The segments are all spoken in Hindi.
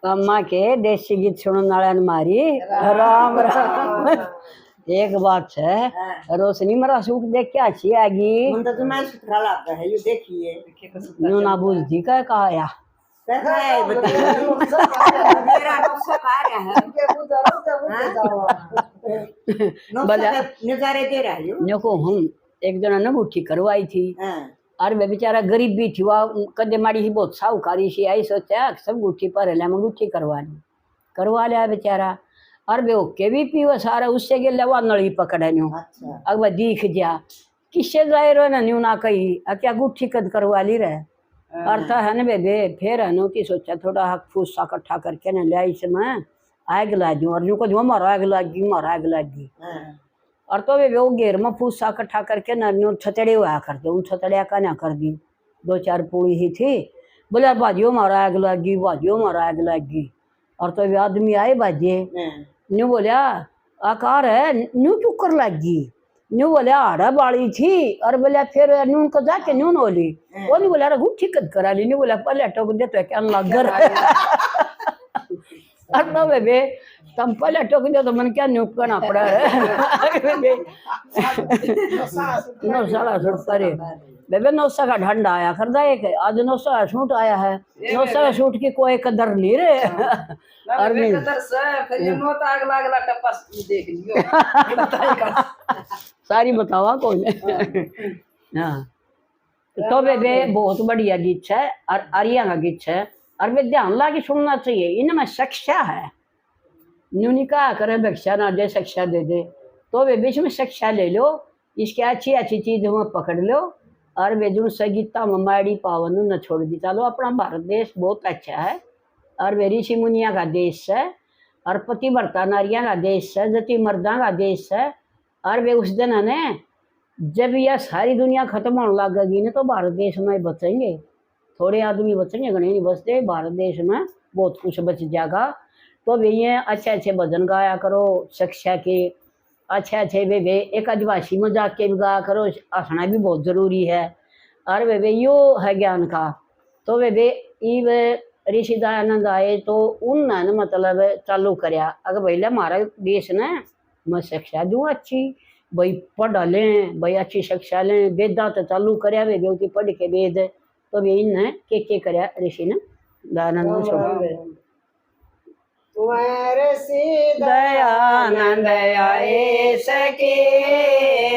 अम्मा के देसी गीत सुनने वाला मारी राम राम। एक बात है रोशनी मेरा सूट देख के अच्छी आगी न्यू ना बुझती का कहा या देखो हम एक जना ने अंगूठी करवाई थी और वे बेचारा गरीब भी थी वह कदे माड़ी ही बहुत साहूकारी सी आई सोचा सब अंगूठी पर अंगूठी करवा लिया बेचारा और वे ओके भी पीवा सारा उससे गे लेवा नली पकड़े न्यू अब वह दिख जा किससे जाए रो ना न्यू ना कही क्या अंगूठी कद करवा ली रहे अर्थ है न बेबे फिर है की सोचा थोड़ा हक फूस सा इकट्ठा करके न ले इसमें आग ला दूं और यूं को जो मारा आग लगी और तो वे वो घेर में फूस सा इकट्ठा करके न छतड़े हुआ करते उन छतड़िया का ना कर दी 2-4 पूड़ी ही थी बोले बाजियो मारा आग लगी और तो वे आदमी आए बाजे न्यू बोलिया आकार है न्यू क्यों कर लगी न्यू बोलिया आड़ा बाड़ी थी और बोलिया फिर न्यू को जाके न्यू बोली वो नहीं बोला गुट्ठी कद करा ली न्यू बोला पहले टोक दे तो क्या लग और तो बेबे तुम पहले टोक दे तो मन क्या न्यू करना पड़ा है नो साला सुटरे बेबे 900 का ढंडा आया कर दा एक आज 900 का सूट आया है 900 का सूट की कोई कदर नहीं रे और नहीं कदर से फिर ये नोट आग लागला टपस देख लियो सारी बतावा कौन हां तो बेबे बहुत बढ़िया गीत है और आर्या का गीत है और वे ध्यान लाके सुनना चाहिए इनमें शिक्षा है न्यूनिका करे शिक्षा ना दे शिक्षा दे दे तो वे बीच में शिक्षा ले लो इसकी अच्छी चीज में पकड़ लो और वे जो संगीता ममाड़ी पावन न छोड़ दी चलो अपना भारत देश बहुत अच्छा है और वे ऋषि मुनिया का देश है और पतिव्रता नारियां का देश है जति मर्दा का देश है और वे उस दिन ने जब यह सारी दुनिया खत्म होने लगेगी ना तो भारत देश में बचेंगे थोड़े आदमी बचेंगे गणे नहीं बचते भारत देश में बहुत कुछ बच जाएगा तो वे ये अच्छे भजन गाया करो शिक्षा के अच्छे वे एक आदिवासी में जाके भी गाया करो हंसना भी बहुत ज़रूरी है और वे यो है ज्ञान का तो वे इव ऋषि दयानंद आए तो उन्होंने मतलब चालू कराया अगर भाई हमारा देश ने मैं शिक्षा दूँ अच्छी भाई पढ़ लें भाई अच्छी शिक्षा लें वेदा तो चालू कराया वे जो पढ़ के वेद तो वे इन्हें के कराया ऋषि ने दयानंद छोड़ा दयानंद आए सके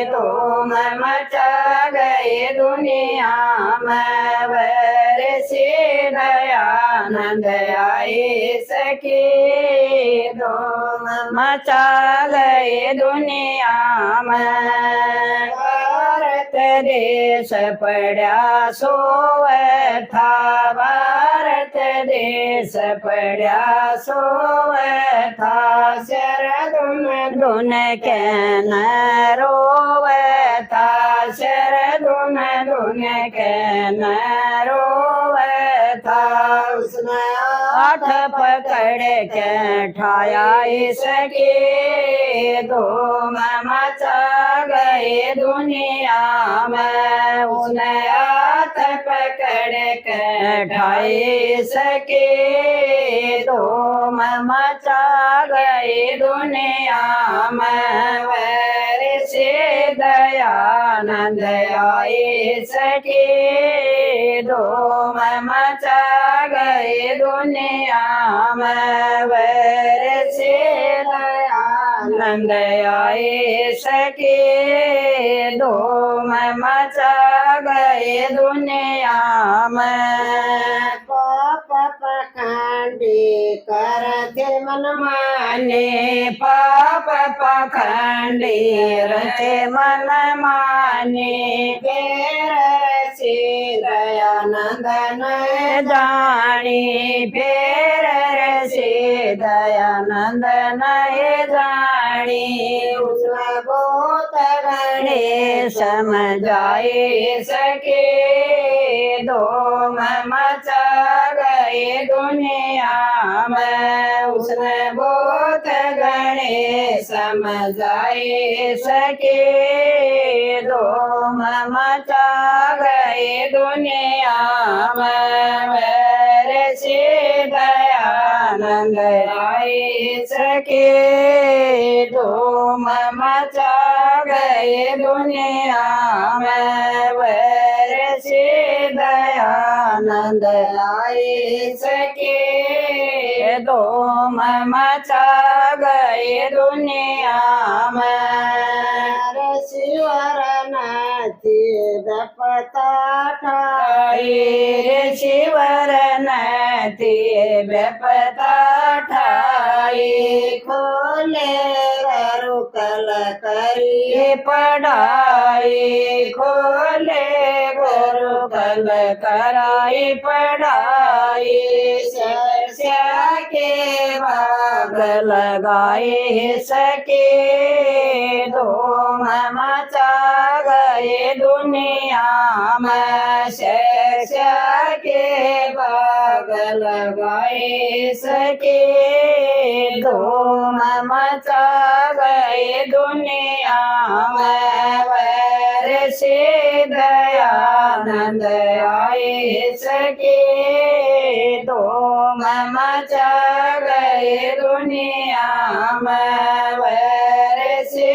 तो मचा गए दुनिया में वर से दयानंद आए सके तो मचा गए दुनिया में भारत देश पड़ा सोव था भारत देश पड़ा सोव था शर धुन के न रोव था शर धुन के न रोव था उसने हाथ पकड़ के ठाया इसके दो मचा गए दुनिया में उन्हें हाथ पकड़ के ठाए सके दो मचा गए दुनिया में वर से दयानंद आए सके दो मचा गए दुनिया में वर से दयानंद आए सके दो मचा गए दुनिया में पाप पखंडी करते मन माने पाप पखंडी रहते मन माने फेर से दयानंद न जानी फेर से दयानंद न जानी उसमें बहुत गणे समझाए सके दो मचा गए दुनिया में उसने बहुत गणे समझाए सके दो मचा गए दुनिया में से दया आनंद आए सके धूम मचा गए दुनिया में वैसे दयानंद आए सके धूम मचा गए दुनिया में शिवर नथी बेपता ठाई शिवर नथी बेपता ठाई खोले रुकल करिए पढ़ाई खोले गुरुकल कराई पढ़ाई शिक्षा के बाग लगाए सके धूम मचा गए दुनिया में शिक्षा के बाग लगाए सके धूम मचा गए दुनिया में वैर से दयानंद आए सके धूम मचा गए दुनिया में वैर से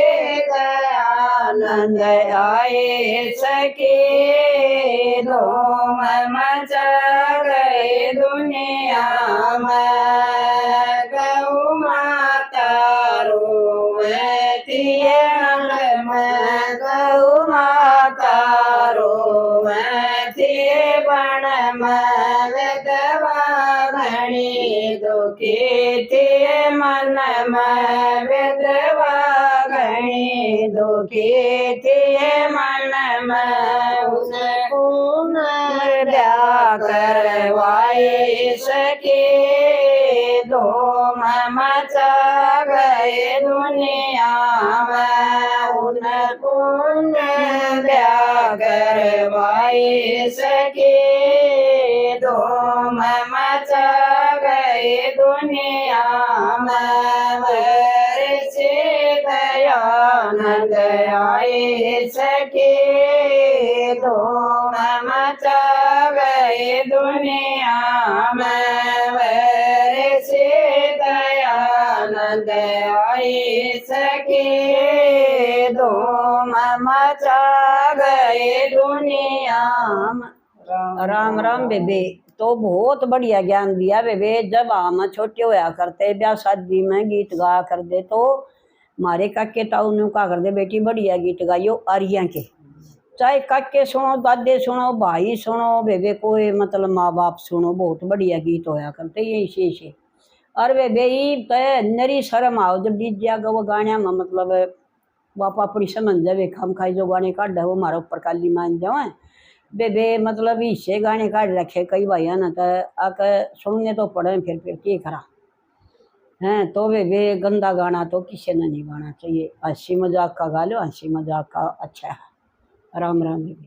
दयानंद आए सके धूम मचा गए दुनिया में गौ माता रोवती में गौ माता रोवती बण में विधवा घणी दुखी थी मन में विधवा घणी दुखी थी मन में उसे पुनर्व्या करवाई सके धूम मचा गए दुनिया में उन पुनर्व्या करवाई सके धूम मचा गए दुनिया में वैर से दयानंद आए सके धूम मचा गए दुनिया में वैर से दयानंद आए सके धूम मचा गए दुनिया में। राम राम बेबे तो बहुत बढ़िया ज्ञान दिया बेबे। जब हम छोटे होया करते ब्याह शादी में गीत गा कर दे तो मारे काके ताऊ ने कहा कर दे बेटी बढ़िया गीत गाइयो आर्या के, चाहे काके सुनो दादे सुनो भाई सुनो बेबे कोई मतलब माँ बाप सुनो बहुत बढ़िया गीत होया करते ये से। और बेबे तय नरी शर्म आओ जब डीजे वो गाने में मतलब बापा अपनी समझ जावे हम खाई जो गाने काट वो मारा ऊपर काली मान जाओ बेबे मतलब हिस्से गाने काट रखे कई भाई है ना तो आके सुनने तो पड़े फिर क्या करा हैं। तो बेबे गंदा गाना तो किसी ने नहीं गाना चाहिए, हंसी मजाक का गा लो, हंसी मजाक का अच्छा है। राम राम बेबे।